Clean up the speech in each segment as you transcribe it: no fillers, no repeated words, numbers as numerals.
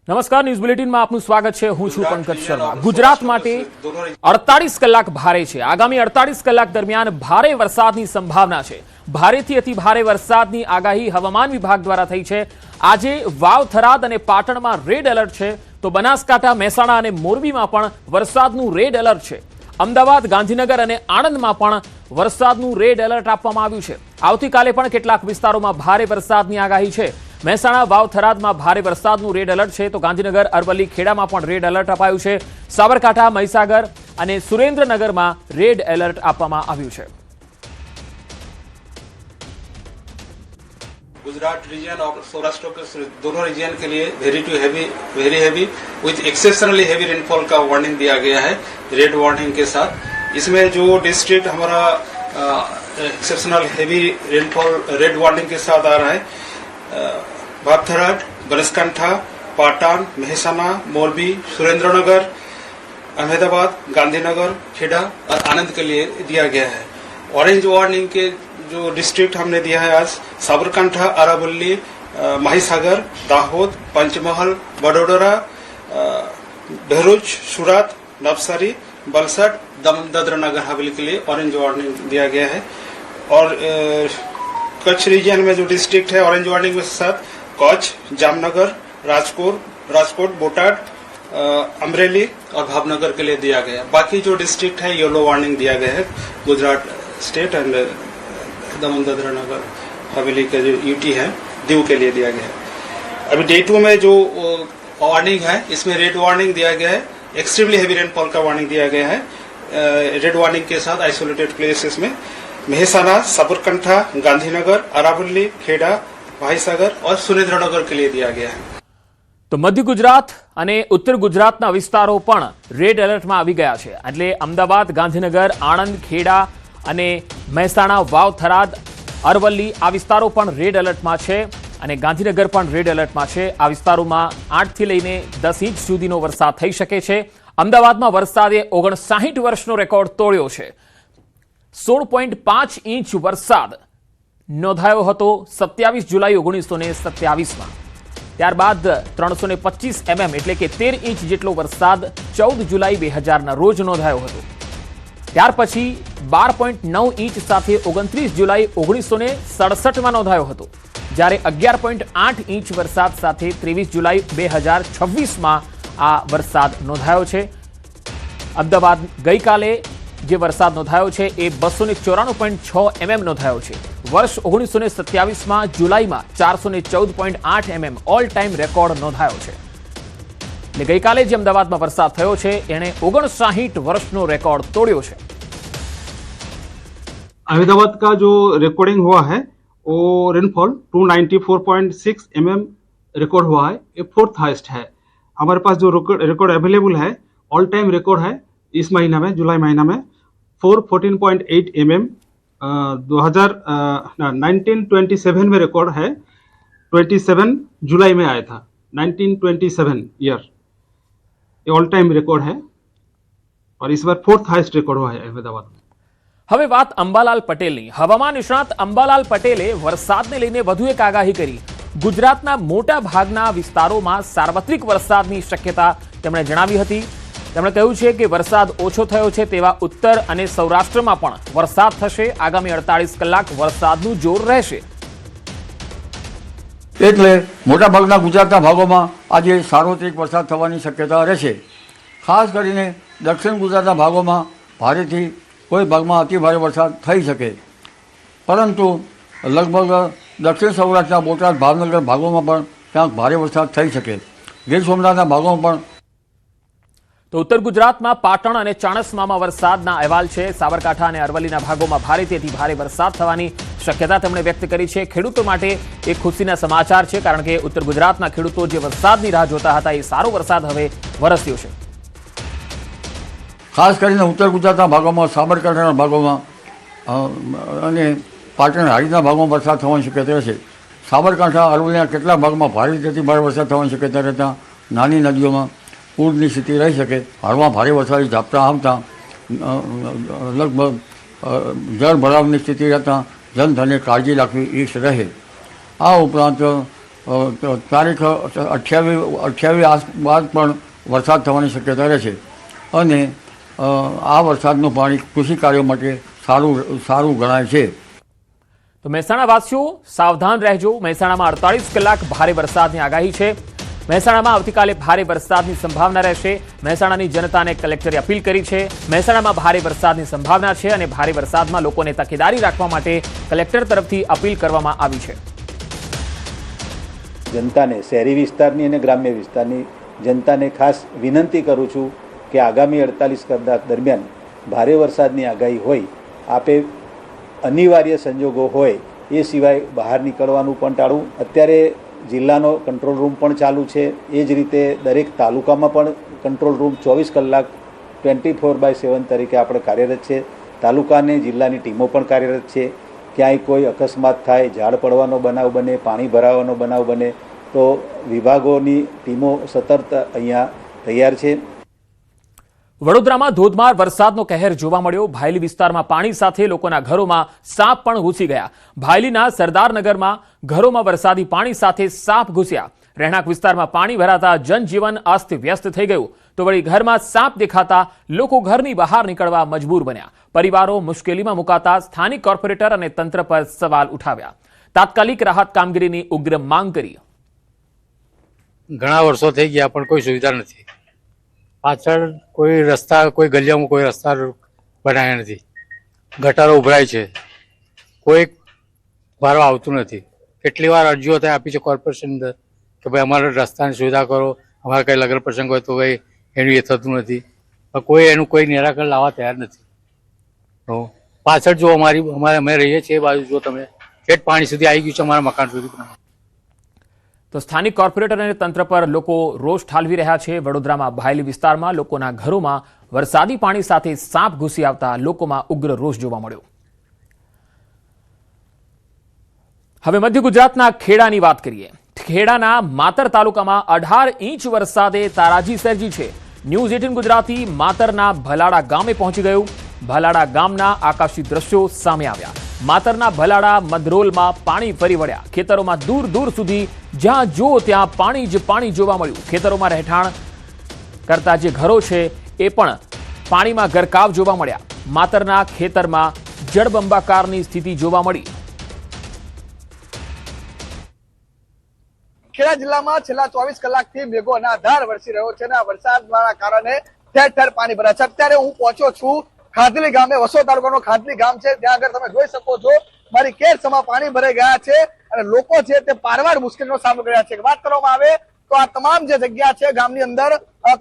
નમસ્કાર, ન્યૂઝ બુલેટિનમાં આપનું સ્વાગત છે। હું છું પંકજ શર્મા। ગુજરાત માટે 48 કલાક ભારે છે। આગામી 48 કલાક દરમિયાન ભારે વરસાદની સંભાવના છે। ભારેથી અતિ ભારે વરસાદની આગાહી હવામાન વિભાગ દ્વારા થઈ છે। આજે વાવ, થરાદ અને પાટણમાં રેડ એલર્ટ છે, તો બનાસકાંઠા, મહેસાણા અને મોરબીમાં પણ વરસાદનું રેડ એલર્ટ છે। અમદાવાદ, ગાંધીનગર અને આણંદમાં પણ વરસાદનું રેડ એલર્ટ આપવામાં આવ્યું છે। આવતીકાલે પણ કેટલાક વિસ્તારોમાં ભારે વરસાદની આગાહી છે। મહેસાણા, વાવ, થરાદમાં ભારે વરસાદનું રેડ એલર્ટ છે, તો ગાંધીનગર, અરવલ્લી, ખેડામાં પણ રેડ એલર્ટ અપાયું છે। સાબરકાંઠા, મહીસાગર અને સુરેન્દ્રનગરમાં રેડ એલર્ટ આપવામાં આવ્યું છે। गुजरात रीजन और सौराष्ट्र के दोनों रीजन के लिए very heavy with exceptionally heavy rainfall का वार्निंग दिया गया है, रेड वार्निंग के साथ। इसमें जो डिस्ट्रिक्ट हमारा exceptional heavy rainfall red warning के साथ आ रहा है, बागथराट, बनासकांठा, पाटन, मेहसाणा, मोरबी, सुरेंद्रनगर, अहमदाबाद, गांधीनगर, खेड़ा और आनंद के लिए दिया गया है। ऑरेंज वार्निंग के जो डिस्ट्रिक्ट हमने दिया है आज, साबरकांठा, अरावली, महिसागर, दाहोद, पंचमहल, वडोदरा, भरूच, सूरत, नवसारी, वलसाड, दादरा नगर हवेली के लिए ऑरेंज वार्निंग दिया गया है। और कच्छ रीजन में जो डिस्ट्रिक्ट है ऑरेंज वार्निंग के साथ कच्छ, जामनगर, राजकोट, बोटाड, अमरेली और भावनगर के लिए दिया गया है। बाकी जो डिस्ट्रिक्ट है येलो वार्निंग दिया गया है, गुजरात स्टेट एंड दमन, दादरा नगर हवेली का जो यूटी है, दीव के लिए दिया गया है। अभी डे 2 में जो वार्निंग है, इसमें रेड वार्निंग दिया गया है, एक्सट्रीमली हैवी रेनफॉल का वार्निंग दिया गया है। रेड वार्निंग के साथ आइसोलेटेड प्लेसेस में मेहसाणा, साबरकांठा, गांधीनगर, अरावली, खेड़ा, भाईसागर और सुरेंद्रनगर के लिए दिया गया है। તો મધ્ય ગુજરાત અને ઉત્તર ગુજરાતના વિસ્તારો પણ રેડ એલર્ટમાં આવી ગયા છે। એટલે અમદાવાદ, ગાંધીનગર, આણંદ, ખેડા અને મહેસાણા, વાવ, થરાદ, અરવલ્લી આ વિસ્તારો પણ રેડ એલર્ટમાં છે અને ગાંધીનગર પણ રેડ એલર્ટમાં છે। આ વિસ્તારોમાં 8 થી લઈને 10 ઇંચ સુધીનો વરસાદ થઈ શકે છે। અમદાવાદમાં વરસાદે 59 વર્ષનો રેકોર્ડ તોડ્યો છે। 16.5 ઇંચ વરસાદ નોંધાયો હતો 27 જુલાઈ 1927માં। ત્યારબાદ 325 mm એટલે કે 13 ઇંચ જેટલો વરસાદ 14 જુલાઈ 2000ના રોજ નોંધાયો હતો। ત્યાર પછી 12.9 ઇંચ સાથે 29 જુલાઈ 1967માં નોંધાયો હતો, જ્યારે 11.8 ઇંચ વરસાદ સાથે 23 જુલાઈ 2026માં આ વરસાદ નોંધાયો છે। અમદાવાદ ગઈકાલે જે વરસાદ નોંધાયો છે એ 294.6 mm નોંધાયો છે। વર્ષ 1927માં જુલાઈમાં 414.8 mm ઓલ ટાઈમ રેકોર્ડ નોંધાયો છે। એટલે ગઈકાલે જે અમદાવાદમાં વરસાદ થયો છે એણે 59 વર્ષનો રેકોર્ડ તોડ્યો છે। अहमदाबाद का जो रिकॉर्डिंग हुआ है वो रेनफॉल 294.6 mm रिकॉर्ड हुआ है, ये 4th हाईएस्ट है। हमारे पास जो रिकॉर्ड अवेलेबल है, ऑल टाइम रिकॉर्ड है इस महीना में, जुलाई महीना में 414.8 mm। 1927 में रिकॉर्ड है, 27 जुलाई में आया था, 1927 ईयर, ये ऑल टाइम रिकॉर्ड है और इस बार 4th हाईएस्ट रिकॉर्ड हुआ है अहमदाबाद में। હવે વાત અંબાલાલ પટેલની। હવામાન નિષ્ણાત અંબાલાલ પટેલે વરસાદને લઈને વધુ એક આગાહી કરી। ગુજરાતના મોટા ભાગના વિસ્તારોમાં સાર્વત્રિક વરસાદની શક્યતા તેમણે જણાવી હતી। તેમણે કહ્યું છે કે વરસાદ ઓછો થયો છે તેવા ઉત્તર અને સૌરાષ્ટ્રમાં પણ વરસાદ થશે। આગામી 48 કલાક વરસાદનું જોર રહેશે। એટલે મોટાભાગના ગુજરાતના ભાગોમાં આજે સાર્વત્રિક વરસાદ થવાની શક્યતા રહેશે। ખાસ કરીને દક્ષિણ ગુજરાતના ભાગોમાં ભારેથી કોઈ ભાગમાં અતિ ભારે વરસાદ થઈ શકે, પરંતુ લગભગ દક્ષિણ સૌરાષ્ટ્રના બોટાદ, ભાવનગર ભાગોમાં પણ ક્યાંક ભારે વરસાદ થઈ શકે। ગીર સોમનાથના ભાગોમાં પણ। તો ઉત્તર ગુજરાતમાં પાટણ અને ચાણસ્મામાં વરસાદના અહેવાલ છે। સાબરકાંઠા અને અરવલ્લીના ભાગોમાં ભારેથી અતિ ભારે વરસાદ થવાની શક્યતા તેમણે વ્યક્ત કરી છે। ખેડૂતો માટે એક ખુશીના સમાચાર છે, કારણ કે ઉત્તર ગુજરાતના ખેડૂતો જે વરસાદની રાહ જોતા હતા એ સારો વરસાદ હવે વરસ્યો છે। ખાસ કરીને ઉત્તર ગુજરાતના ભાગોમાં, સાબરકાંઠાના ભાગોમાં અને પાટણ, હારીના ભાગોમાં વરસાદ થવાની શક્યતા રહેશે। સાબરકાંઠા, અરવલ્લીના કેટલાક ભાગમાં ભારેથી અતિ ભારે વરસાદ થવાની શક્યતા રહેતા નાની નદીઓમાં પૂરની સ્થિતિ રહી શકે। હાલમાં ભારે વરસાદી ઝાપટા આવતા લગભગ જળ ભરાવની સ્થિતિ રહેતા જનધને કાળજી રાખવી ઈચ્છ રહે। આ ઉપરાંત તારીખ 28 આસપાસ પણ વરસાદ થવાની શક્યતા રહેશે અને આ વરસાદનું પાણી કૃષિ કાર્યો માટે સારું ગણાય છે. તો મહેસાણા વાસીઓ સાવધાન રહેજો. મહેસાણામાં 48 કલાક ભારે વરસાદની આગાહી છે. મહેસાણામાં આવતીકાલે ભારે વરસાદની સંભાવના રહેશે. મહેસાણાની જનતાને કલેક્ટરે અપીલ કરી છે. મહેસાણામાં ભારે વરસાદની સંભાવના છે અને ભારે વરસાદમાં લોકોને તકેદારી રાખવા માટે કલેક્ટર તરફથી અપીલ કરવામાં આવી છે. જનતાને, શહેરી વિસ્તારની અને ગ્રામ્ય વિસ્તારની જનતાને ખાસ વિનંતી કરું છું કે આગામી 48 કલાક દરમિયાન ભારે વરસાદની આગાહી હોય, આપે અનિવાર્ય સંજોગો હોય એ સિવાય બહાર નીકળવાનું પણ ટાળવું. અત્યારે જિલ્લાનો કંટ્રોલ રૂમ પણ ચાલુ છે. એ જ રીતે દરેક તાલુકામાં પણ કંટ્રોલ રૂમ 24 કલાક 24/7 તરીકે આપણે કાર્યરત છે. તાલુકા અને જિલ્લાની ટીમો પણ કાર્યરત છે. ક્યાંય કોઈ અકસ્માત થાય, ઝાડ પડવાનો બનાવ બને, પાણી ભરાવાનો બનાવ બને તો વિભાગોની ટીમો સતત અહીંયા તૈયાર છે. વડોદરામાં ધોધમાર વરસાદનો કહેર જોવા મળ્યો. ભાયલી વિસ્તારમાં પાણી સાથે લોકોના ઘરોમાં સાપ પણ ઘૂસી ગયા. ભાયલીના સરદારનગરમાં ઘરોમાં વરસાદી પાણી સાથે સાપ ઘૂસ્યા. રહેણાંક વિસ્તારમાં પાણી ભરાતા જનજીવન અસ્તવ્યસ્ત થઈ ગયું. તો વળી ઘરમાં સાપ દેખાતા લોકો ઘરની બહાર નીકળવા મજબૂર બન્યા. પરિવારો મુશ્કેલીમાં મુકાતા સ્થાનિક કોર્પોરેટર અને તંત્ર પર સવાલ ઉઠાવ્યા. તાત્કાલિક રાહત કામગીરીની ઉગ્ર માંગ કરી. ઘણા વર્ષો થઈ ગયા પણ કોઈ સુવિધા નથી. પાછળ કોઈ રસ્તા, કોઈ ગલીઓમાં કોઈ રસ્તા બનાવ્યા નથી. ગટારો ઉભરાય છે, કોઈ વારો આવતું નથી. કેટલી વાર અરજીઓ થાય આપી છે કોર્પોરેશન અંદર કે ભાઈ અમારે રસ્તાની સુવિધા કરો, અમારે કંઈ લગ્ન પ્રસંગ હોય તો કંઈ એનું એ થતું નથી. કોઈ એનું કોઈ નિરાકરણ લાવવા તૈયાર નથી. તો પાછળ જો અમે રહીએ છીએ એ બાજુ જો તમે ઠેઠ પાણી સુધી આવી ગયું છે અમારા મકાન સુધી. તો સ્થાનિક કોર્પોરેટર અને તંત્ર પર લોકો રોષ ઠાલવી રહ્યા છે. વડોદરામાં ભાયલી વિસ્તારમાં લોકોના ઘરોમાં વરસાદી પાણી સાથે સાપ ઘૂસી આવતા લોકોમાં ઉગ્ર રોષ જોવા મળ્યો. હવે મધ્ય ગુજરાતના ખેડાની વાત કરીએ. ખેડાના માતર તાલુકામાં 18 ઇંચ વરસાદે તારાજી સર્જી છે. ન્યૂઝ 18 ગુજરાતી માતરના ભલાડા ગામે પહોંચી ગયું. ભલાડા ગામના આકાશી દ્રશ્યો સામે આવ્યા. માતરના ભલાડા મધરોલમાં પાણી ફરી વળ્યા. ખેતરોમાં દૂર દૂર સુધી જ્યાં જો ત્યાં પાણી જ પાણી જોવા મળ્યું. ખેતરોમાં રહેઠાણ કરતા જે ઘરો છે એ પણ પાણીમાં ગરકાવ જોવા મળ્યા. માતરના ખેતરમાં જળબંબાકારની સ્થિતિ જોવા મળી. ખેડા જિલ્લામાં છેલ્લા 24 કલાકથી મેઘો અનાધાર વરસી રહ્યો છે અને આ વરસાદના કારણે ઠેર ઠેર પાણી ભરાય છે. અત્યારે હું પહોંચ્યો છું ખાદલી ગામે. વસો તાલુકાનો ખાદલી ગામ છે. ત્યાં આગળ તમે જોઈ શકો છો મારી કેર સમા પાણી ભરાઈ ગયા છે અને લોકો છે તે પારવાર મુશ્કેલીનો સામનો કરી રહ્યા છે. વાત કરવામાં આવે તો આ તમામ જે જગ્યા છે ગામની અંદર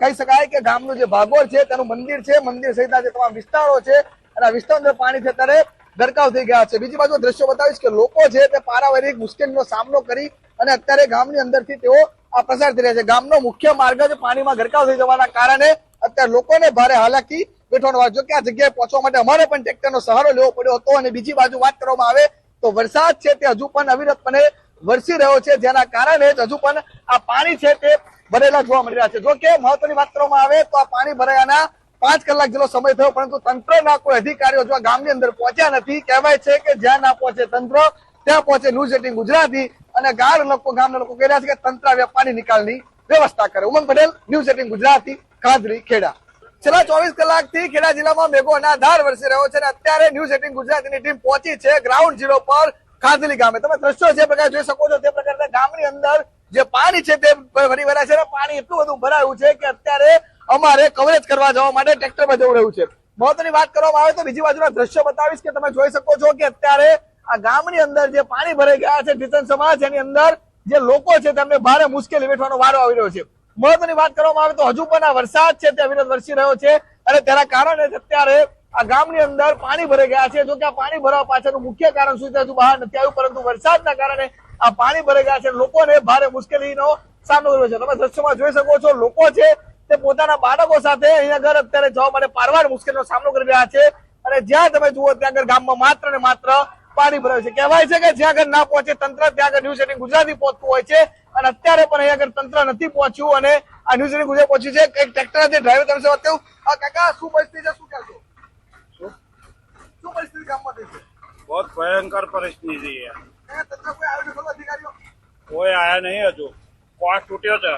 કહી શકાય કે ગામનું જે ભાગોળ છે તેનું મંદિર છે. મંદિર સહિતના જે તમામ વિસ્તારો છે અને આ વિસ્તારની અંદર પાણી છે ત્યારે ગરકાવ થઈ ગયા છે. બીજી બાજુ દ્રશ્યો બતાવીશ કે લોકો છે તે પારાવારિક મુશ્કેલીનો સામનો કરી અને અત્યારે ગામની અંદરથી તેઓ આ પસાર થઈ રહ્યા છે. ગામનો મુખ્ય માર્ગ જ પાણીમાં ગરકાવ થઈ જવાના કારણે અત્યારે લોકોને ભારે હાલાકી વેઠવાનો વારો. જો કે આ જગ્યાએ પહોંચવા માટે અમારે પણ ટ્રેક્ટરનો સહારો લેવો પડ્યો હતો. અને બીજી બાજુ વાત કરવામાં આવે તો વરસાદ છે તે હજુ પણ અવિરતપણે વરસી રહ્યો છે, જેના કારણે હજુ પણ આ પાણી છે તે ભરેલા જોવા મળી રહ્યા છે. જો કે મહત્વની વાત કરવામાં આવે તો આ પાણી ભરાયાના 5 કલાક જેટલો સમય થયો, પરંતુ તંત્રના કોઈ અધિકારીઓ જો ગામની અંદર પહોંચ્યા નથી. કહેવાય છે કે જ્યાં ના પહોંચે તંત્ર ત્યાં પહોંચે ન્યૂઝ 18 ગુજરાતી. અને ગામના લોકો કહી રહ્યા છે કે તંત્ર પાણી નિકાલની વ્યવસ્થા કરે. ઉમંગ પટેલ, ન્યૂઝ 18 ગુજરાતી, ખાદરી, ખેડા. છેલ્લા 24 કલાકથી ખેડા જિલ્લામાં મેઘો અનાધાર વરસી રહ્યો છે અને અત્યારે ન્યૂઝ 18 ગુજરાતીની ટીમ પહોંચી છે ગ્રાઉન્ડ ઝીરો પર ખાદલી ગામે. તમે દ્રશ્યો જે પ્રકાર જોઈ શકો છો તે પ્રકારના ગામની અંદર જે પાણી છે તે ભરી ભરાય છે અને પાણી એટલું બધું ભરાયું છે કે અત્યારે અમારે કવરેજ કરવા જવા માટે ટ્રેક્ટરમાં જવું રહ્યું છે. મહત્વની વાત કરવામાં આવે તો બીજી બાજુના દ્રશ્યો બતાવીશ કે તમે જોઈ શકો છો કે અત્યારે આ ગામની અંદર જે પાણી ભરાઈ ગયા છે ડિસન સમાજ, એની અંદર જે લોકો છે તેમને ભારે મુશ્કેલી વેઠવાનો વારો આવી રહ્યો છે. મહત્વની વાત કરવામાં આવે તો હજુ પણ આ વરસાદ છે તે અવિરત વરસી રહ્યો છે અને તેના કારણે અત્યારે આ ગામની અંદર પાણી ભરાઈ ગયા છે. જો કે આ પાણી ભરવા પાછળનું મુખ્ય કારણ શું છે હજુ બહાર નથી આવ્યું, પરંતુ વરસાદના કારણે આ પાણી ભરાઈ ગયા છે. લોકોને ભારે મુશ્કેલીનો સામનો કર્યો છે. તમે દ્રશ્યોમાં જોઈ શકો છો લોકો છે તે પોતાના બાળકો સાથે અહીંયા આગળ અત્યારે જવા માટે પારવાર મુશ્કેલીનો સામનો કરી રહ્યા છે. અને જ્યાં તમે જુઓ ત્યાં આગળ ગામમાં માત્ર ને માત્ર પાણી ભરાયું છે. કહેવાય છે કે જ્યાં આગળ ના પહોંચે તંત્ર ત્યાં આગળ ન્યૂઝ 18 ગુજરાતી પહોંચતું હોય છે અને અત્યારે પણ અહીંયા આગળ તંત્ર નથી પહોંચ્યું અને આ ન્યૂઝ 18 ગુજરાતી પહોંચ્યું છે. એક ટ્રેક્ટર જે ડ્રાઈવર તમે વાત કહ્યું કાકા શું પરિસ્થિતિ છે, શું કહેશો? શું પરિસ્થિતિ ગામમાં થઈ છે? बहुत भयंकर परिस्थिति है। तंत्र कोई आयोजन करो अधिकारियों કોઈ આયા નહીં હજુ કોક તૂટ્યો છે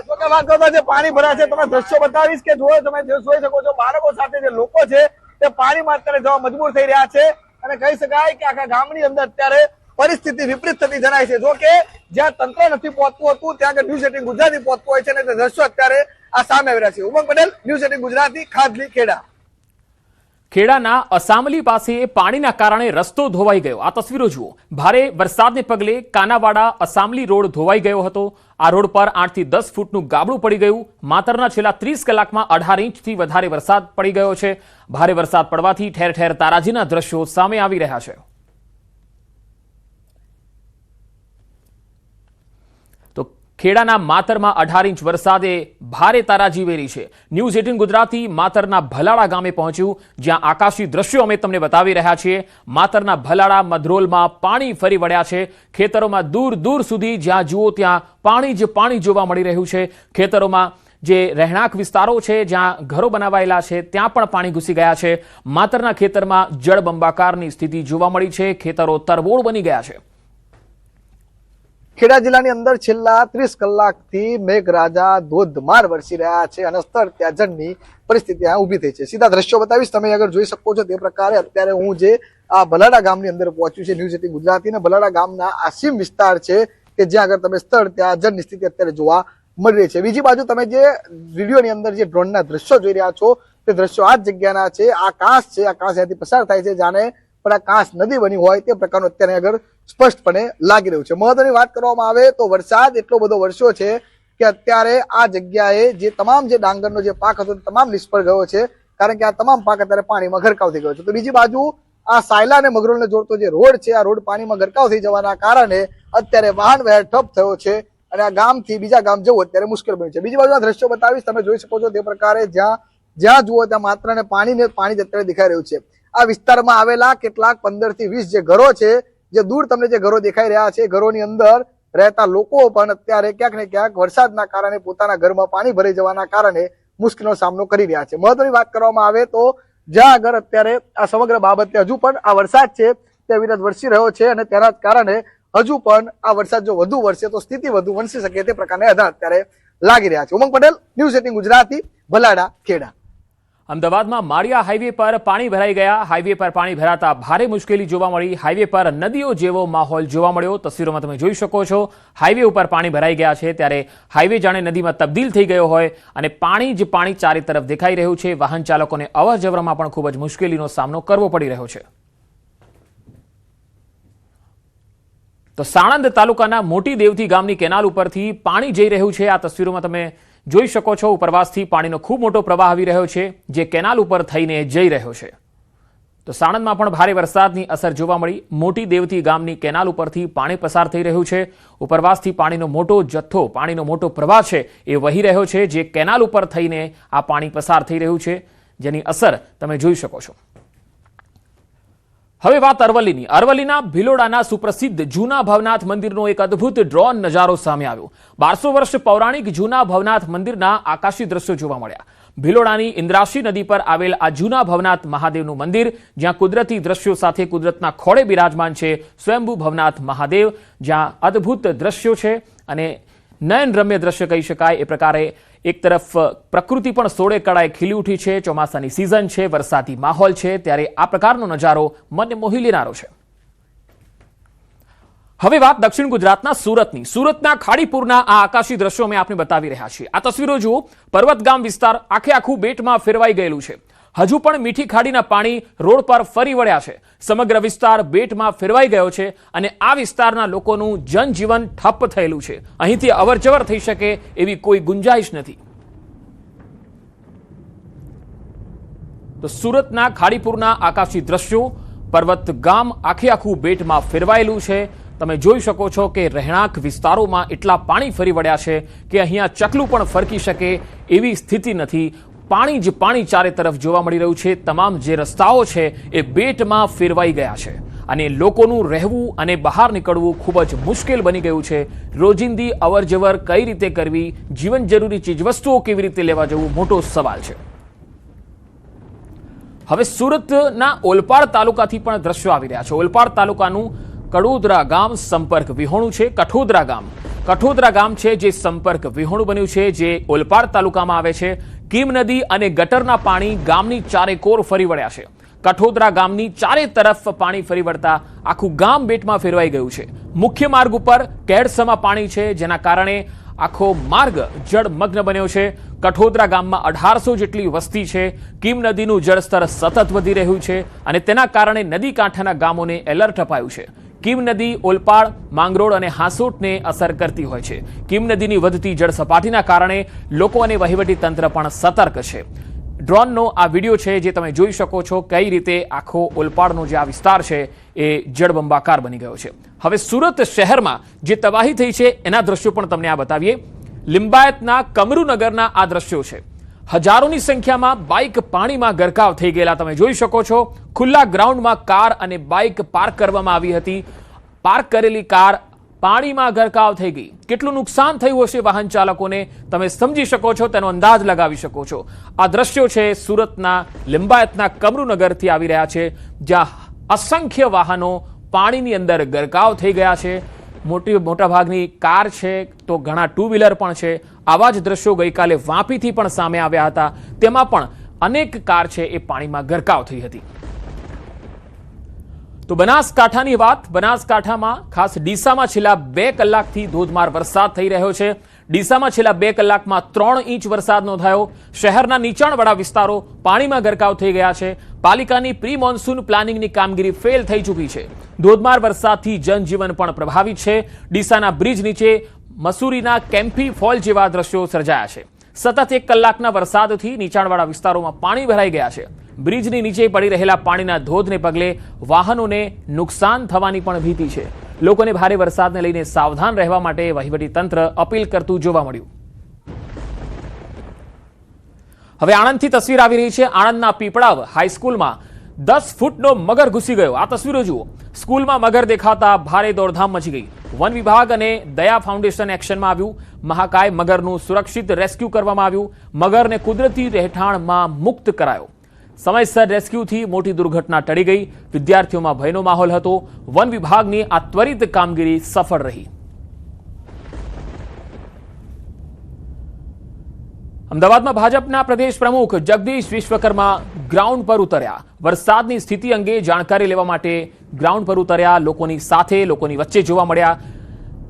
જો કે વાત કરતા જે પાણી ભરાય છે તમે દ્રશ્યો બતાવીશ કે જો તમે જોઈ શકો છો બાળકો સાથે જે લોકો છે તે પાણીમાં અત્યારે જવા મજબૂર થઈ રહ્યા છે અને કહી શકાય કે આખા ગામની અંદર અત્યારે પરિસ્થિતિ વિપરીત થતી જણાય છે. જો કે જ્યાં તંત્ર નથી પહોંચતું હતું ત્યાં આગળ ન્યૂઝ 18 ગુજરાતી પહોંચતું હોય છે અને તે દ્રશ્યો અત્યારે આ સામે આવી રહ્યા છે. ઉમંગ પટેલ, ન્યૂઝ 18 ગુજરાતી, ખાદલી, ખેડા. ખેડાના અસામલી પાસે પાણીના કારણે રસ્તો ધોવાઈ ગયો. આ તસવીરો જુઓ. ભારે વરસાદને પગલે કાનાવાડા અસામલી રોડ ધોવાઈ ગયો હતો. આ રોડ પર 8 થી 10 ફૂટનું ગાબડું પડી ગયું. માતરના છેલ્લા 30 કલાકમાં 18 ઇંચથી વધારે વરસાદ પડી ગયો છે. ભારે વરસાદ પડવાથી ઠેર ઠેર તારાજીના દ્રશ્યો સામે આવી રહ્યા છે. તો ખેડાના માતરમાં 18 ઇંચ વરસાદે ભારે તારાજી વેરી છે. ન્યૂઝ 18 ગુજરાતી માતરના ભલાડા ગામે પહોંચ્યું, જ્યાં આકાશી દ્રશ્યો અમે તમને બતાવી રહ્યા છીએ. માતરના ભલાડા મધરોલમાં પાણી ફરી વળ્યા છે. ખેતરોમાં દૂર દૂર સુધી જ્યાં જુઓ ત્યાં પાણી જ પાણી જોવા મળી રહ્યું છે. ખેતરોમાં જે રહેણાંક વિસ્તારો છે જ્યાં ઘરો બનાવાયેલા છે ત્યાં પણ પાણી ઘૂસી ગયા છે. માતરના ખેતરમાં જળબંબાકારની સ્થિતિ જોવા મળી છે. ખેતરો તરબોળ બની ગયા છે. ખેડા જિલ્લાની અંદર છેલ્લા 30 કલાકથી મેઘરાજા ધોધમાર વરસી રહ્યા છે અને સ્તર ત્યાજનની પરિસ્થિતિ આ ઊભી થઈ છે. સીધા દ્રશ્યો બતાવીશ, તમે આગળ જોઈ શકો છો તે પ્રકારે અત્યારે હું જે આ ભલાડા ગામની અંદર પહોંચ્યું છે ન્યૂઝ 18 ગુજરાતી, ભલાડા ગામના આસીમ વિસ્તાર છે કે જ્યાં આગળ તમે સ્તર ત્યાજનની સ્થિતિ અત્યારે જોવા મળી રહી છે. બીજી બાજુ તમે જે વિડીયોની અંદર જે ડ્રોનના દ્રશ્યો જોઈ રહ્યા છો તે દ્રશ્યો આ જ જગ્યાના છે. આ કાંસ છે, આ કાંસ ત્યાંથી પસાર થાય છે, જાણે પણ આ કાંસ નદી બની હોય તે પ્રકારનું અત્યારે આગળ સ્પષ્ટપણે લાગી રહ્યું છે. મહત્વની વાત કરવામાં આવે તો વરસાદ એટલો બધો વરસ્યો છે કે અત્યારે આ જગ્યાએ જે તમામ જે ડાંગરનો જે પાક હતો તમામ નિષ્ફળ ગયો છે, કારણ કે આ તમામ પાક અત્યારે પાણીમાં ગરકાવ થઈ ગયો છે. તો બીજી બાજુ આ સાયલા અને મગરોલને જોડતો જે રોડ છે આ રોડ પાણીમાં ગરકાવ થઈ જવાના કારણે અત્યારે વાહન વ્યવહાર ઠપ થયો છે અને આ ગામથી બીજા ગામ જવું અત્યારે મુશ્કેલ બન્યું છે. બીજી બાજુ આ દ્રશ્યો બતાવીશ, તમે જોઈ શકો છો તે પ્રકારે જ્યાં જુઓ ત્યાં માત્ર ને પાણી જ અત્યારે દેખાઈ રહ્યું છે. આ વિસ્તારમાં આવેલા કેટલાક 15 થી 20 જે ઘરો છે, જે દૂર તમને જે ઘરો દેખાઈ રહ્યા છે, ઘરોની અંદર રહેતા લોકો પણ અત્યારે ક્યાંક ને ક્યાંક વરસાદના કારણે પોતાના ઘરમાં પાણી ભરાઈ જવાના કારણે મુશ્કેલીનો સામનો કરી રહ્યા છે. મહત્વની વાત કરવામાં આવે તો જ્યાં આગળ અત્યારે આ સમગ્ર બાબતે હજુ પણ આ વરસાદ છે તે વિરત વરસી રહ્યો છે અને તેના જ કારણે હજુ પણ આ વરસાદ જો વધુ વરસે તો સ્થિતિ વધુ વણસી શકે તે પ્રકારના આધાર અત્યારે લાગી રહ્યા છે. ઉમંગ પટેલ, ન્યૂઝ 18 ગુજરાતી, ભલાડા, ખેડા. અમદાવાદમાં માળિયા હાઈવે પર પાણી ભરાઈ ગયા. હાઈવે પર પાણી ભરાતા ભારે મુશ્કેલી જોવા મળી. હાઈવે પર નદીઓ જેવો માહોલ જોવા મળ્યો. તસવીરોમાં તમે જોઈ શકો છો હાઈવે ઉપર પાણી ભરાઈ ગયા છે, ત્યારે હાઈવે જાણે નદીમાં તબદીલ થઈ ગયો હોય અને પાણી જ પાણી ચારે તરફ દેખાઈ રહ્યું છે. વાહન ચાલકોને અવર જવરમાં પણ ખૂબ જ મુશ્કેલીનો સામનો કરવો પડી રહ્યો છે. તો સાણંદ તાલુકાના મોટી દેવથી ગામની કેનાલ ઉપરથી પાણી જઈ રહ્યું છે. આ તસવીરોમાં તમે જોઈ શકો છો. ઉપરવાસથી પાણીનો ખૂબ મોટો પ્રવાહ આવી રહ્યો છે, જે કેનાલ ઉપર થઈને જઈ રહ્યો છે. તો સાણંદમાં પણ ભારે વરસાદની અસર જોવા મળી. મોટી દેવથી ગામની કેનાલ ઉપરથી પાણી પસાર થઈ રહ્યું છે. ઉપરવાસથી પાણીનો મોટો જથ્થો, પાણીનો મોટો પ્રવાહ છે એ વહી રહ્યો છે, જે કેનાલ ઉપર થઈને આ પાણી પસાર થઈ રહ્યું છે, જેની અસર તમે જોઈ શકો છો. હવે વાત અરવલ્લીની. અરવલ્લીના ભિલોડાના સુપ્રસિદ્ધ જૂના ભવનાથ મંદિરનો એક અદ્ભુત ડ્રોન નજારો સામે આવ્યો. 1200 વર્ષ પૌરાણિક જૂના ભવનાથ મંદિરના આકાશી દ્રશ્યો જોવા મળ્યા. ભિલોડાની ઇન્દ્રાશી નદી પર આવેલ આ જૂના ભવનાથ મહાદેવનું મંદિર, જ્યાં કુદરતી દ્રશ્યો સાથે કુદરતના ખોળે બિરાજમાન છે સ્વયંભૂ ભવનાથ મહાદેવ, જ્યાં અદ્ભુત દ્રશ્યો છે અને નયનરમ્ય દ્રશ્ય કહી શકાય. એ પ્રકારે એક તરફ પ્રકૃતિ પણ સોળે કળાએ ખીલી ઉઠી છે. ચોમાસાની સિઝન છે, વરસાદી માહોલ છે, ત્યારે આ પ્રકારનો નજારો મનને મોહી લેનારો છે. હવે વાત દક્ષિણ ગુજરાતના સુરતની. સુરતના ખાડીપુરના આ આકાશી દ્રશ્યો અમે આપને બતાવી રહ્યા છીએ. આ તસવીરો જુઓ. પર્વતગામ વિસ્તાર આખે આખું બેટમાં ફેરવાઈ ગયેલું છે. હજુ પણ મીઠી ખાડીના પાણી રોડ પર ફરી વળ્યા છે. સમગ્ર વિસ્તાર બેટમાં ફેરવાઈ ગયો છે અને આ વિસ્તારના લોકોનું જનજીવન ઠપ થયેલું છે. અહીંથી અવરજવર થઈ શકે એવી કોઈ ગુંજાઈશ નથી. તો સુરતના ખાડીપુરના આકાશી દ્રશ્યો, પર્વત ગામ આખે આખું બેટમાં ફેરવાયેલું છે. તમે જોઈ શકો છો કે રહેણાંક વિસ્તારોમાં એટલા પાણી ફરી વળ્યા છે કે અહીંયા ચકલું પણ ફરકી શકે એવી સ્થિતિ નથી. પાણી જ પાણી ચારે તરફ જોવા મળી રહ્યું છે. તમામ જે રસ્તાઓ છે એ બેટમાં ફેરવાઈ ગયા છે અને લોકોનું રહેવું અને બહાર નીકળવું ખૂબ જ મુશ્કેલ બની ગયું છે. રોજિંદી અવરજવર કઈ રીતે કરવી, જીવન જરૂરી ચીજવસ્તુઓ કેવી રીતે લેવા જવું, મોટો સવાલ છે. હવે સુરતના ઓલપાડ તાલુકાથી પણ દ્રશ્યો આવી રહ્યા છે. ઓલપાડ તાલુકાનું કડોદરા ગામ સંપર્ક વિહોણું છે. કઠોદરા ગામ છે જે સંપર્ક વિહોણું બન્યું છે, જે ઓલપાડ તાલુકામાં આવે છે. કીમ નદી અને ગટરના પાણી ગામની ચારેકોર ફરી વળ્યા છે. કઠોદરા ગામની ચારે તરફ પાણી ફરી વળતા આખું ગામ બેટમાં ફેરવાઈ ગયું છે. મુખ્ય માર્ગ ઉપર કેડસમાં પાણી છે, જેના કારણે આખો માર્ગ જળમગ્ન બન્યો છે. કઠોદરા ગામમાં 1800 જેટલી વસ્તી છે. કીમ નદીનું જળસ્તર સતત વધી રહ્યું છે અને તેના કારણે નદી કાંઠાના ગામોને એલર્ટ અપાયું છે. કીમ નદી ઓલપાડ, માંગરોળ અને હાંસોટને અસર કરતી હોય છે. કીમ નદીની વધતી જળ સપાટીના કારણે લોકો અને વહીવટી તંત્ર પણ સતર્ક છે. ડ્રોનનો આ વિડીયો છે જે તમે જોઈ શકો છો કઈ રીતે આખો ઓલપાડનો જે આ વિસ્તાર છે એ જળબંબાકાર બની ગયો છે. હવે સુરત શહેરમાં જે તબાહી થઈ છે એના દ્રશ્યો પણ તમને આ બતાવીએ. લિંબાયતના કમરુનગરના આ દ્રશ્યો છે. હજારોની સંખ્યામાં બાઇક પાણીમાં ગરકાવ થઈ ગયેલા તમે જોઈ શકો છો. ખુલ્લા ગ્રાઉન્ડમાં કાર અને બાઇક પાર્ક કરવામાં આવી હતી. પાર્ક કરેલી કાર પાણીમાં ગરકાવ થઈ ગઈ. કેટલું નુકસાન થયું હશે વાહન ચાલકોને તમે સમજી શકો છો, તેનો અંદાજ લગાવી શકો છો. આ દ્રશ્યો છે સુરતના લિંબાયતના કમરુનગરથી આવી રહ્યા છે, જ્યાં અસંખ્ય વાહનો પાણીની અંદર ગરકાવ થઈ ગયા છે. મોટાભાગની કાર છે તો ઘણા ટુ વ્હીલર પણ છે. આવા જ દ્રશ્યો ગઈકાલે વાપીથી પણ સામે આવ્યા હતા. તેમાં પણ અનેક કાર છે એ પાણીમાં ગરકાવ થઈ હતી. તો બનાસકાંઠાની વાત, બનાસકાંઠામાં ખાસ ડીસામાં છેલ્લા 2 કલાકથી ધોધમાર વરસાદ થઈ રહ્યો છે. ડીસામાં છેલ્લા 2 કલાકમાં 3 ઇંચ વરસાદ નોંધાયો. શહેરના નીચાણવાળા વિસ્તારો પાણીમાં ગરકાવ થઈ ગયા છે. પાલિકાની પ્રી મોન્સૂન પ્લાનિંગની કામગીરી ફેલ થઈ ચૂકી છે. ધોધમાર વરસાદથી જનજીવન પણ પ્રભાવિત છે. ડીસાના બ્રિજ નીચે મસૂરીના કેમ્પી ફોલ જેવા દ્રશ્યો સર્જાયા છે. સતત 1 કલાકના વરસાદથી નીચાણવાળા વિસ્તારોમાં પાણી ભરાઈ ગયા છે. બ્રિજની નીચે પડી રહેલા પાણીના ધોધને પગલે વાહનોને નુકસાન થવાની પણ ભીતિ છે. લોકોને ભારે વરસાદને લઈને સાવધાન રહેવા માટે વહીવટી તંત્ર અપીલ કરતું જોવા મળ્યું. હવે આણંદથી તસવીર આવી રહી છે. આણંદના પીપળાવ હાઈસ્કૂલમાં 10 ફૂટનો મગર ઘૂસી ગયો. આ તસવીરો જુઓ. સ્કૂલમાં મગર દેખાતા ભારે દોડધામ મચી ગઈ. વન વિભાગ અને દયા ફાઉન્ડેશન એક્શનમાં આવ્યું. મહાકાય મગરનું સુરક્ષિત રેસ્ક્યુ કરવામાં આવ્યું. મગરને કુદરતી રહેઠાણમાં મુક્ત કરાયો. સમયસર રેસ્ક્યુથી મોટી દુર્ઘટના ટળી ગઈ. વિદ્યાર્થીઓમાં ભયનો માહોલ હતો. વન વિભાગની આ ત્વરિત કામગીરી સફળ રહી. અમદાવાદમાં ભાજપના પ્રદેશ પ્રમુખ જગદીશ વિશ્વકર્મા ગ્રાઉન્ડ પર ઉતર્યા. વરસાદની સ્થિતિ અંગે જાણકારી લેવા માટે ગ્રાઉન્ડ પર ઉતર્યા. લોકોની સાથે, લોકોની વચ્ચે જોવા મળ્યા.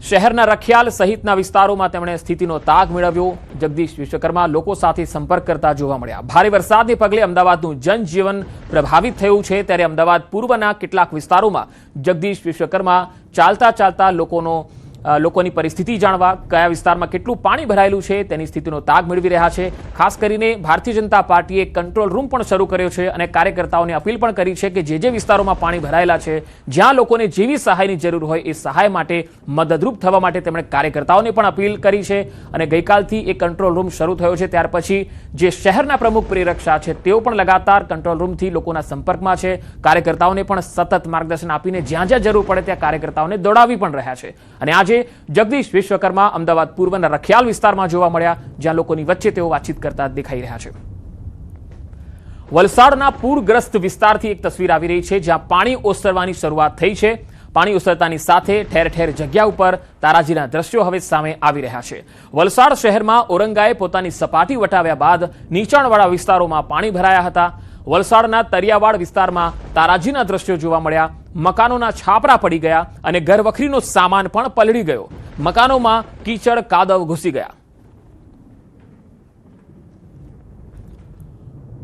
શહેરના રખિયાલ સહિતના વિસ્તારોમાં તેમણે સ્થિતિનો તાગ મેળવ્યો. જગદીશ વિશ્વકર્મા લોકો સાથે સંપર્ક કરતા જોવા મળ્યા. ભારે વરસાદને પગલે અમદાવાદનું જનજીવન પ્રભાવિત થયું છે, ત્યારે અમદાવાદ પૂર્વના કેટલાક વિસ્તારોમાં જગદીશ વિશ્વકર્મા ચાલતા લોકોની પરિસ્થિતિ જાણવા, કયા વિસ્તારમાં કેટલું પાણી ભરાયેલું છે તેની સ્થિતિનો તાગ મેળવી રહ્યા છે. ખાસ કરીને ભારતીય જનતા પાર્ટીએ કંટ્રોલ રૂમ પણ શરૂ કર્યો છે અને કાર્યકર્તાઓને અપીલ પણ કરી છે કે જે વિસ્તારોમાં પાણી ભરાયેલા છે, જ્યાં લોકોને જેવી સહાયની જરૂર હોય એ સહાય માટે મદદરૂપ થવા માટે તેમણે કાર્યકર્તાઓને પણ અપીલ કરી છે. અને ગઈકાલથી એ કંટ્રોલ રૂમ શરૂ થયો છે. ત્યાર પછી જે શહેરના પ્રમુખ પ્રેરક્ષા છે તેઓ પણ લગાતાર કંટ્રોલ રૂમથી લોકોના સંપર્કમાં છે. કાર્યકર્તાઓને પણ સતત માર્ગદર્શન આપીને જ્યાં જ્યાં જરૂર પડે ત્યાં કાર્યકર્તાઓને દોડાવી પણ રહ્યા છે. અને આજે જગદીશ વિશ્વકર્મા અમદાવાદ પૂર્વના રખિયાલ વિસ્તારમાં જોવા મળ્યા, જ્યાં લોકોની વચ્ચે તેઓ વાતચીત કરતા દેખાઈ રહ્યા છે. વલસાડના પૂરગ્રસ્ત વિસ્તારથી એક તસવીર આવી રહી છે, જ્યાં પાણી ઓસરવાની શરૂઆત થઈ છે. પાણી ઓસરતાની સાથે ઠેર ઠેર જગ્યા ઉપર તારાજીના દ્રશ્યો હવે સામે આવી રહ્યા છે. વલસાડ શહેરમાં ઓરંગાએ પોતાની સપાટી વટાવ્યા બાદ નીચાણવાળા વિસ્તારોમાં પાણી ભરાયા હતા. વલસાડના તરિયાવાડ વિસ્તારમાં તારાજીના દ્રશ્યો જોવા મળ્યા. મકાનોના છાપરા પડી ગયા અને ઘરવખરીનો સામાન પણ પલળી ગયો. મકાનોમાં કીચડ કાદવ ઘૂસી ગયા.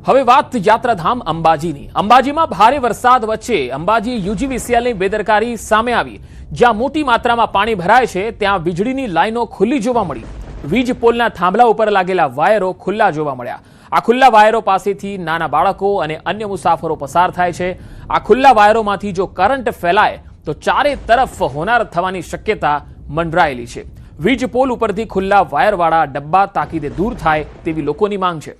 હવે વાત યાત્રાધામ અંબાજીની. અંબાજીમાં ભારે વરસાદ વચ્ચે અંબાજી યુજીવીસીએલની બેદરકારી સામે આવી. જ્યાં મોટી માત્રામાં પાણી ભરાય છે ત્યાં વીજળીની લાઈનો ખુલ્લી જોવા મળી. વીજ પોલના થાંભલા ઉપર લાગેલા વાયરો ખુલ્લા જોવા મળ્યા. આ ખુલ્લા વાયરો પાસેથી નાના બાળકો અને અન્ય મુસાફરો પસાર થાય છે. આ ખુલ્લા વાયરોમાંથી જો કરંટ ફેલાય તો ચારે તરફ હોનાર થવાની શક્યતા મંડરાયેલી છે. વીજ પોલ ઉપરથી ખુલ્લા વાયરવાળા ડબ્બા તાકીદે દૂર થાય તેવી લોકોની માંગ છે.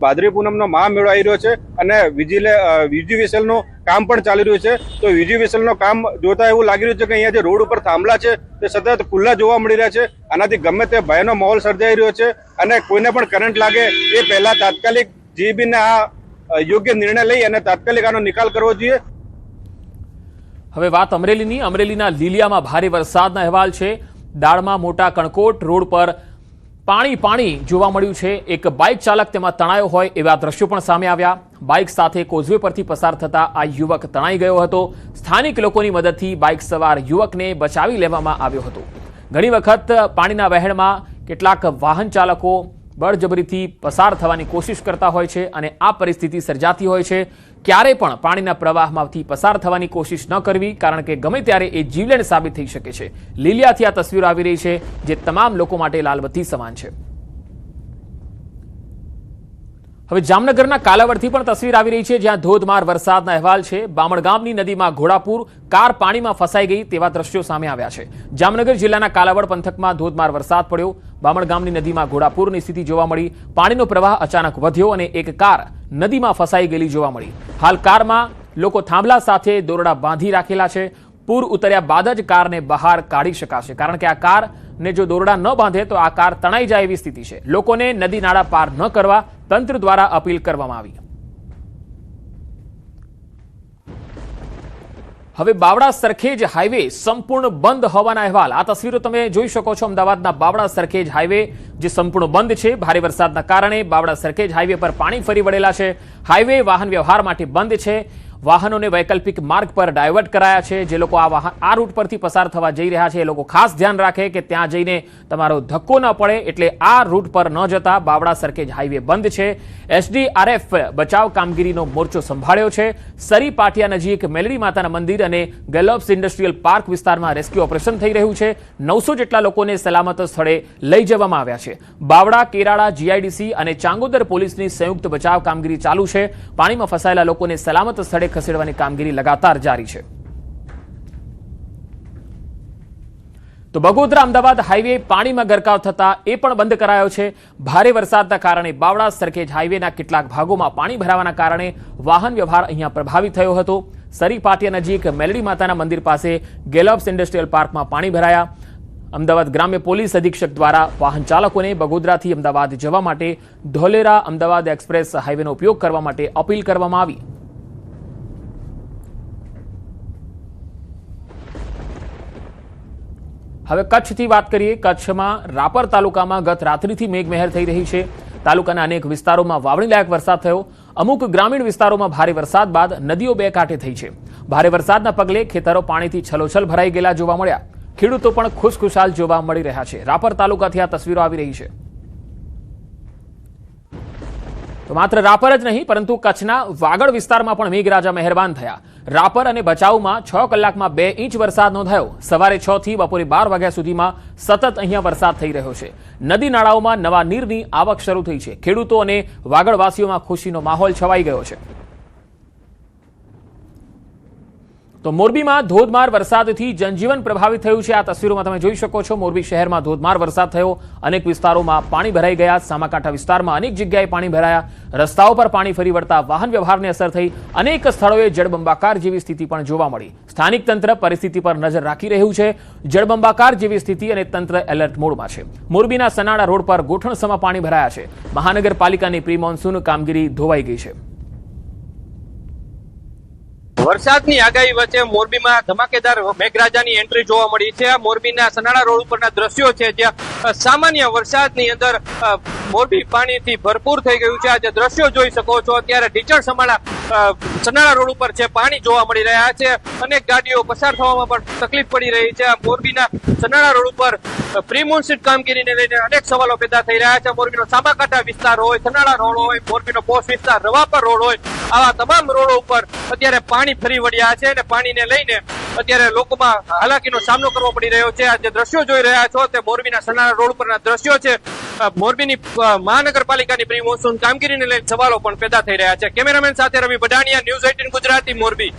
ભાદરવી પૂનમનો મહામેળો આવી રહ્યો છે અને યુજીવીસીએલનું કામ પણ ચાલી રહ્યું છે. તો યુજીવીસીએલનું કામ જોતા એવું લાગી રહ્યું છે કે અહીંયા જે રોડ ઉપર થાંભલા છે તે સતત ખુલ્લા જોવા મળી રહ્યા છે. આનાથી ગમે તે ભયનો માહોલ સર્જાઈ રહ્યો છે અને કોઈને પણ કરંટ લાગે એ પહેલા તાત્કાલિક જીબીને આ યોગ્ય નિર્ણય લઈ અને તાત્કાલિક આનો નિકાલ કરવો જોઈએ. હવે વાત અમરેલીની. અમરેલીના લીલિયામાં ભારે વરસાદના અહેવાલ છે. દાળમાં મોટા કણકોટ, રોડ પર પાણી જોવા મળ્યું છે. એક બાઇક ચાલક તેમાં તણાયો હોય એવા દ્રશ્યો પણ સામે આવ્યા. બાઇક સાથે કોઝવે પરથી પસાર થતા આ યુવક તણાઈ ગયો હતો. સ્થાનિક લોકોની મદદથી બાઇક સવાર યુવકને બચાવી લેવામાં આવ્યો હતો. ઘણી વખત પાણીના વહેણમાં કેટલાક વાહન ચાલકો બળજબરીથી પસાર થવાની કોશિશ કરતા હોય છે અને આ પરિસ્થિતિ સર્જાતી હોય છે. ક્યારે પણ પાણીના પ્રવાહમાંથી પસાર થવાની કોશિશ ન કરવી, કારણ કે ગમે ત્યારે એ જીવલેણ સાબિત થઈ શકે છે. લીલિયાથી આ તસવીરો આવી રહી છે જે તમામ લોકો માટે લાલબત્તી સમાન છે. હવે જામનગરના કાલાવડથી પણ તસવીર આવી રહી છે જ્યાં ધોધમાર વરસાદના અહેવાલ છે. બામણગામની નદીમાં ઘોડાપુર, કાર પાણીમાં ફસાઈ ગઈ તેવા દ્રશ્યો સામે આવ્યા છે. જામનગર જિલ્લાના કાલાવડ પંથકમાં ધોધમાર વરસાદ પડ્યો. બામણગામની નદીમાં ઘોડાપુરની સ્થિતિ જોવા મળી. પાણીનો પ્રવાહ અચાનક વધ્યો અને એક કાર નદીમાં ફસાઈ ગયેલી જોવા મળી. હાલ કારમાં લોકો થાંભલા સાથે દોરડા બાંધી રાખેલા છે. પૂર ઉતર્યા બાદ જ કારને બહાર કાઢી શકાશે, કારણ કે આ કારને જો દોરડા ન બાંધે તો આ કાર તણાઈ જાય એવી સ્થિતિ છે. લોકોને નદી નાળા પાર ન કરવા તંત્ર દ્વારા અપીલ કરવામાં આવી. હવે બાવડા સરખેજ હાઈવે સંપૂર્ણ બંધ હોવાના અહેવાલ. આ તસવીરો તમે જોઈ શકો છો. અમદાવાદના બાવડા સરખેજ હાઈવે જે સંપૂર્ણ બંધ છે. ભારે વરસાદના કારણે બાવડા સરખેજ હાઈવે પર પાણી ફરી વળેલા છે. હાઈવે વાહન વ્યવહાર માટે બંધ છે. વાહનોને વૈકલ્પિક માર્ગ પર ડાયવર્ટ કરાયા છે. જે લોકો આ રૂટ પરથી પસાર થવા જઈ રહ્યા છે એ લોકો ખાસ ધ્યાન રાખે કે ત્યાં જઈને તમારો ધક્કો ન પડે, એટલે આ રૂટ પર ન જતા બાવડા સરખેજ હાઈવે બંધ છે. એસડીઆરએફ બચાવ કામગીરીનો મોરચો સંભાળ્યો છે. સરી પાટિયા નજીક મેલડી માતાના મંદિર અને ગેલોપ્સ ઇન્ડસ્ટ્રીયલ પાર્ક વિસ્તારમાં રેસ્ક્યુ ઓપરેશન થઈ રહ્યું છે. 900 જેટલા લોકોને સલામત સ્થળે લઈ જવામાં આવ્યા છે. બાવડા, કેરાળા, જીઆઈડીસી અને ચાંગોદર પોલીસની સંયુક્ત બચાવ કામગીરી ચાલુ છે. પાણીમાં ફસાયેલા લોકોને સલામત સ્થળે ખસેડવાની કામગીરી લગાતાર જારી છે. તો બગોદરા અમદાવાદ હાઈવે પાણીમાં ગરકાવ થતા એ પણ બંધ કરાયો છે. ભારે વરસાદના કારણે બાવડા સરખેજ હાઈવેના કેટલાક ભાગોમાં પાણી ભરાવાના કારણે વાહન વ્યવહાર અહીંયા પ્રભાવિત થયો હતો. સરી પાટિયા નજીક મેલડી માતાના મંદિર પાસે ગેલોપ્સ ઇન્ડસ્ટ્રીયલ પાર્કમાં પાણી ભરાયા. અમદાવાદ ગ્રામ્ય પોલીસ અધિક્ષક દ્વારા વાહન ચાલકોને બગોદરાથી અમદાવાદ જવા માટે ધોલેરા અમદાવાદ એક્સપ્રેસ હાઈવેનો ઉપયોગ કરવા માટે અપીલ કરવામાં આવી. હવે કચ્છથી વાત કરીએ. કચ્છમાં રાપર તાલુકામાં ગત રાત્રિથી મેઘમહેર થઈ રહી છે. તાલુકાના અનેક વિસ્તારોમાં વાવણીલાયક વરસાદ થયો. અમુક ગ્રામીણ વિસ્તારોમાં ભારે વરસાદ બાદ નદીઓ બે કાંઠે થઈ છે. ભારે વરસાદના પગલે ખેતરો પાણીથી છલોછલ ભરાઈ ગયેલા જોવા મળ્યા. ખેડૂતો પણ ખુશખુશાલ જોવા મળી રહ્યા છે. રાપર તાલુકાથી આ તસવીરો આવી રહી છે. તો માત્ર રાપર જ નહીં પરંતુ કચ્છના વાગડ વિસ્તારમાં પણ મેઘરાજા મહેરબાન થયા. રાપર અને ભચાઉમાં 6 કલાકમાં 2 ઇંચ વરસાદ નોંધાયો. સવારે 6 થી બપોરે 12 વાગ્યા સુધીમાં સતત અહીંયા વરસાદ થઈ રહ્યો છે. નદી નાળાઓમાં નવા નીરની આવક શરૂ થઈ છે. ખેડૂતો અને વાગડવાસીઓમાં ખુશીનો માહોલ છવાઈ ગયો છે. તો મોરબીમાં ધોધમાર વરસાદથી જનજીવન પ્રભાવિત થયું છે. આ તસવીરોમાં તમે જોઈ શકો છો. મોરબી શહેરમાં ધોધમાર વરસાદ થયો. અનેક વિસ્તારોમાં પાણી ભરાઈ ગયા. સામાકાંઠા વિસ્તારમાં અનેક જગ્યાએ પાણી ભરાયા. રસ્તાઓ પર પાણી ફરી વળતા વાહન વ્યવહારને અસર થઈ. અનેક સ્થળોએ જળબંબાકાર જેવી સ્થિતિ પણ જોવા મળી. સ્થાનિક તંત્ર પરિસ્થિતિ પર નજર રાખી રહ્યું છે. જળબંબાકાર જેવી સ્થિતિ અને તંત્ર એલર્ટ મોડમાં છે. મોરબીના સનાડા રોડ પર ગોઠણસમા પાણી ભરાયા છે. મહાનગરપાલિકાની પ્રી મોન્સૂન કામગીરી ધોવાઈ ગઈ છે. વરસાદની આગાહી વચ્ચે મોરબીમાં ધમાકેદાર મેઘરાજાની એન્ટ્રી જોવા મળી છે. મોરબીના સનાળા રોડ ઉપરના દ્રશ્યો છે જ્યાં સામાન્ય વરસાદની અંદર મોરબી પાણીથી ભરપૂર થઈ ગયું છે. આ જે દ્રશ્યો જોઈ શકો છો અત્યારે ઢીચણ સમાણા સનાળા રોડ ઉપર છે પાણી જોવા મળી રહ્યા છે. અનેક ગાડીઓ પસાર થવામાં પણ તકલીફ પડી રહી છે. મોરબીના સનાળા રોડ ઉપર પ્રી મોન્સૂન કામગીરીને લઈને અનેક સવાલો પેદા થઈ રહ્યા છે. મોરબીનો સામાકાંઠા વિસ્તાર હોય, સનાળા રોડ હોય, મોરબીનો પોસ્ટ વિસ્તાર, રવાપર રોડ હોય, આવા તમામ રોડો ઉપર અત્યારે પાણી ફરી વળ્યા છે અને પાણીને લઈને અત્યારે લોકોમાં હાલાકીનો સામનો કરવો પડી રહ્યો છે. આ જે દ્રશ્યો જોઈ રહ્યા છો તે મોરબીના સનાળા રોડ ઉપરના દ્રશ્યો છે. મોરબીની મહાનગરપાલિકાની પ્રી મોન્સૂન કામગીરીને લઈને સવાલો પણ પેદા થઈ રહ્યા છે. કેમેરામેન સાથે રવિ બડાણિયા, ન્યૂઝ 18 ગુજરાતી, મોરબી.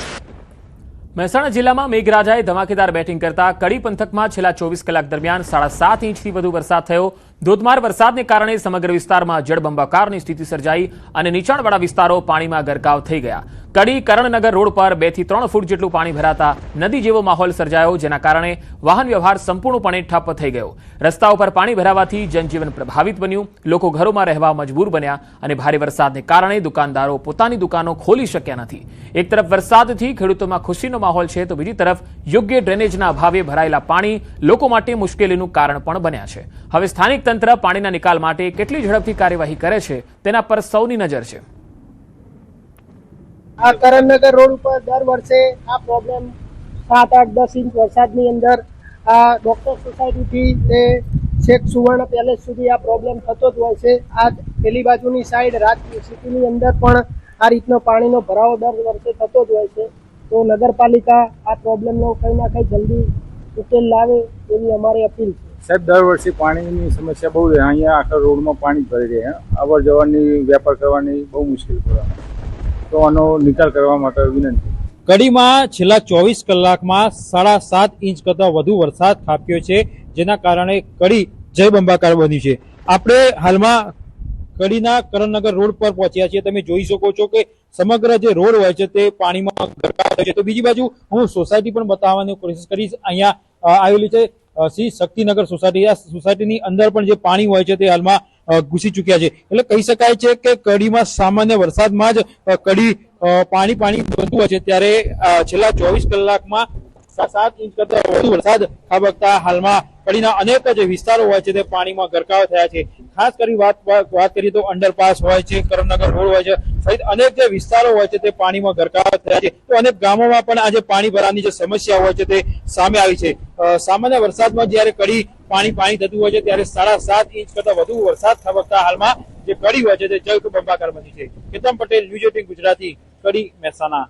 મહેસાણા જિલ્લામાં મેઘરાજાએ ધમાકેદાર બેટિંગ કરતા કડી પંથકમાં છેલ્લા 24 કલાક દરમિયાન 7.5 ઇંચથી વધુ વરસાદ થયો. ધોધમાર વરસાદને કારણે સમગ્ર વિસ્તારમાં જળબંબાકારની સ્થિતિ સર્જાઈ અને નીચાણવાળા વિસ્તારો પાણીમાં ગરકાવ થઈ ગયા. કડી કરણનગર રોડ પર 2 થી 3 ફૂટ જેટલું પાણી ભરાતા નદી જેવો માહોલ સર્જાયો, જેના કારણે વાહન વ્યવહાર સંપૂર્ણપણે ઠપ્પ થઈ ગયો. રસ્તા ઉપર પાણી ભરાવાથી જનજીવન પ્રભાવિત બન્યું. લોકો ઘરોમાં રહેવા મજબૂર બન્યા અને ભારે વરસાદને કારણે દુકાનદારો પોતાની દુકાનો ખોલી શક્યા નથી. એક તરફ વરસાદથી ખેડૂતોમાં ખુશીનો માહોલ છે, તો બીજી તરફ યોગ્ય ડ્રેનેજના અભાવે ભરાયેલા પાણી લોકો માટે મુશ્કેલીનું કારણ પણ બન્યા છે. હવે સ્થાનિક તંત્ર પાણીના નિકાલ માટે કેટલી ઝડપથી કાર્યવાહી કરે છે તેના પર સૌની નજર છે. આ કરણનગર રોડ ઉપર દર વર્ષે આ પ્રોબ્લેમ 7, 8, 10 ઇંચ વરસાદની અંદર આ ડોક્ટર સોસાયટીથી તે છેક સુવર્ણ પેલેસ સુધી આ પ્રોબ્લેમ થતો જ હોય છે. આ પેલી બાજુની સાઈડ રાજકોટ સિટીની અંદર પણ આ રીતનો પાણીનો ભરાવો દર વર્ષે થતો જ હોય છે. તો નગરપાલિકા આ પ્રોબ્લેમનો કંઈ ના કંઈ જલ્દી ઉકેલ લાવે એવી અમારી અપીલ છે. સાહેબ, દર વર્ષે પાણીની સમસ્યા બહુ રહે. અહીંયા આખા રોડમાં પાણી ભરી રહે. અવર જવરની વેપાર કરવાની બહુ મુશ્કેલ પડે. તો આનો નિકાલ કરવા માટે વિનંતી. કડીમાં છેલ્લા 24 કલાકમાં 7.5 ઇંચ કરતાં વધુ વરસાદ ખાબક્યો છે, જેના કારણે કડી જય બંબાકાર બન્યું છે. આપણે હાલમાં કડીના કરણનગર રોડ પર પહોંચ્યા છીએ. તમે જોઈ શકો છો કે સમગ્ર જે રોડ હોય છે તે પાણીમાં ગરકાવ થયો છે. તો બીજી બાજુ હું સોસાયટી પણ બતાવવાની કોશિશ કરીશ. અહીંયા આવેલી છે શ્રી શક્તિનગર સોસાયટી. આ સોસાયટીની અંદર પણ જે પાણી હોય છે તે હાલમાં ઘૂસી ચૂક્યા છે. એટલે કહી શકાય છે કે કડીમાં સામાન્ય વરસાદમાં જ કડી પાણી બનતું હોય છે, ત્યારે છેલ્લા 24 કલાકમાં 7 ઇંચ કરતા વધુ વરસાદ ખાબકતા હાલમાં કડીના અનેક જે વિસ્તારો હોય છે તે પાણીમાં ગરકાવ થયા છે. ખાસ કરી વાત કરીએ તો અંડરપાસ હોય છે, કરણનગર રોડ હોય છે, સહિત અનેક જે વિસ્તારો હોય છે તે પાણીમાં ગરકાવ થયા છે. તો અનેક ગામોમાં પણ આજે પાણી ભરાવાની જે સમસ્યા હોય છે તે સામે આવી છે. સામાન્ય વરસાદમાં જ્યારે કડી પાણી થતું હોય છે ત્યારે 7.5 ઇંચ કરતા વધુ વરસાદ ખાબકતા હાલમાં જે કડી હોય છે તે જળ બંબાકાર બની છે. કેતન પટેલ, ન્યૂઝ 18 ગુજરાતી, કડી, મહેસાણા.